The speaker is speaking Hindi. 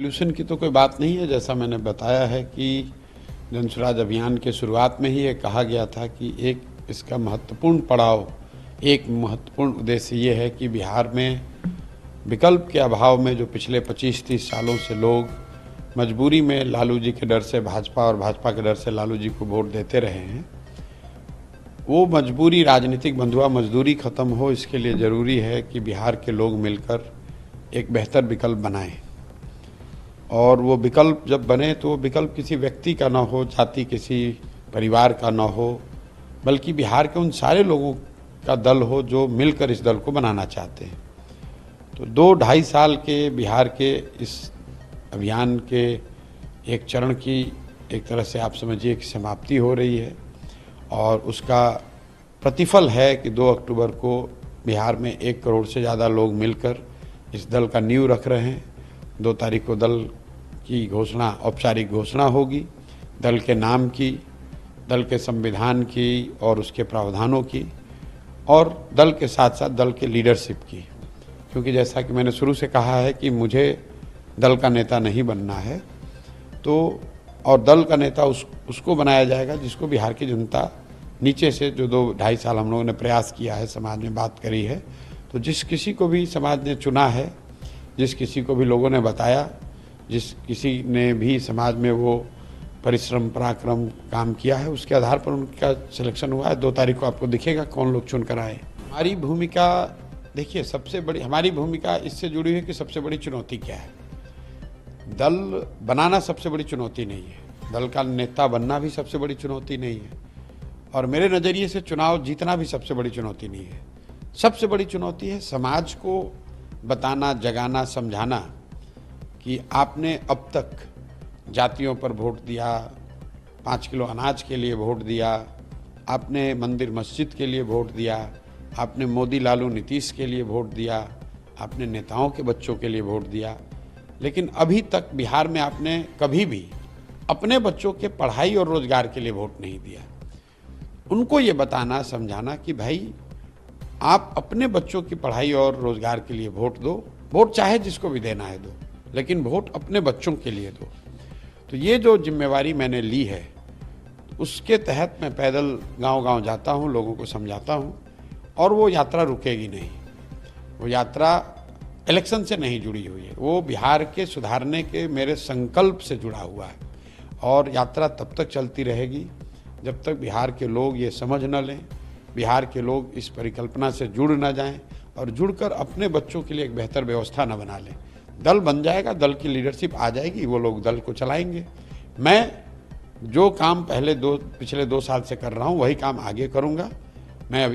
सॉल्यूशन की तो कोई बात नहीं है। जैसा मैंने बताया है कि जन स्वराज अभियान के शुरुआत में ही ये कहा गया था कि एक इसका महत्वपूर्ण पड़ाव, एक महत्वपूर्ण उद्देश्य ये है कि बिहार में विकल्प के अभाव में जो पिछले 25-30 सालों से लोग मजबूरी में लालू जी के डर से भाजपा और भाजपा के डर से लालू जी को वोट देते रहे हैं, वो मजबूरी राजनीतिक बंधुआ मजदूरी ख़त्म हो। इसके लिए ज़रूरी है कि बिहार के लोग मिलकर एक बेहतर विकल्प बनाएं। और वो विकल्प जब बने तो वो विकल्प किसी व्यक्ति का ना हो, जाति किसी परिवार का ना हो, बल्कि बिहार के उन सारे लोगों का दल हो जो मिलकर इस दल को बनाना चाहते हैं। तो 2-2.5 साल के बिहार के इस अभियान के एक चरण की एक तरह से आप समझिए कि समाप्ति हो रही है और उसका प्रतिफल है कि 2 अक्टूबर को बिहार में 1 करोड़ से ज़्यादा लोग मिलकर इस दल का नींव रख रहे हैं। 2 तारीख को दल की घोषणा, औपचारिक घोषणा होगी, दल के नाम की, दल के संविधान की और उसके प्रावधानों की, और दल के साथ साथ दल के लीडरशिप की। क्योंकि जैसा कि मैंने शुरू से कहा है कि मुझे दल का नेता नहीं बनना है, तो और दल का नेता उसको बनाया जाएगा जिसको बिहार की जनता नीचे से, जो 2-2.5 साल हम लोगों ने प्रयास किया है, समाज में बात करी है, तो जिस किसी को भी समाज ने चुना है, जिस किसी को भी लोगों ने बताया, जिस किसी ने भी समाज में वो परिश्रम पराक्रम काम किया है, उसके आधार पर उनका सिलेक्शन हुआ है। 2 तारीख को आपको दिखेगा कौन लोग चुन कर आए। हमारी भूमिका देखिए, सबसे बड़ी हमारी भूमिका इससे जुड़ी है कि सबसे बड़ी चुनौती क्या है। दल बनाना सबसे बड़ी चुनौती नहीं है, दल का नेता बनना भी सबसे बड़ी चुनौती नहीं है, और मेरे नज़रिए से चुनाव जीतना भी सबसे बड़ी चुनौती नहीं है। सबसे बड़ी चुनौती है समाज को बताना, जगाना, समझाना कि आपने अब तक जातियों पर वोट दिया, 5 किलो अनाज के लिए वोट दिया, आपने मंदिर मस्जिद के लिए वोट दिया, आपने मोदी लालू नीतीश के लिए वोट दिया, आपने नेताओं के बच्चों के लिए वोट दिया, लेकिन अभी तक बिहार में आपने कभी भी अपने बच्चों के पढ़ाई और रोजगार के लिए वोट नहीं दिया। उनको ये बताना, समझाना कि भाई आप अपने बच्चों की पढ़ाई और रोजगार के लिए वोट दो, वोट चाहे जिसको भी देना है दो, लेकिन वोट अपने बच्चों के लिए दो। तो ये जो जिम्मेवारी मैंने ली है, उसके तहत मैं पैदल गांव-गांव जाता हूं, लोगों को समझाता हूं, और वो यात्रा रुकेगी नहीं। वो यात्रा इलेक्शन से नहीं जुड़ी हुई है, वो बिहार के सुधारने के मेरे संकल्प से जुड़ा हुआ है, और यात्रा तब तक चलती रहेगी जब तक बिहार के लोग ये समझ न लें, बिहार के लोग इस परिकल्पना से जुड़ न जाएं और जुड़कर अपने बच्चों के लिए एक बेहतर व्यवस्था न बना लें। दल बन जाएगा, दल की लीडरशिप आ जाएगी, वो लोग दल को चलाएंगे। मैं जो काम पिछले 2 साल से कर रहा हूँ वही काम आगे करूँगा। मैं अभी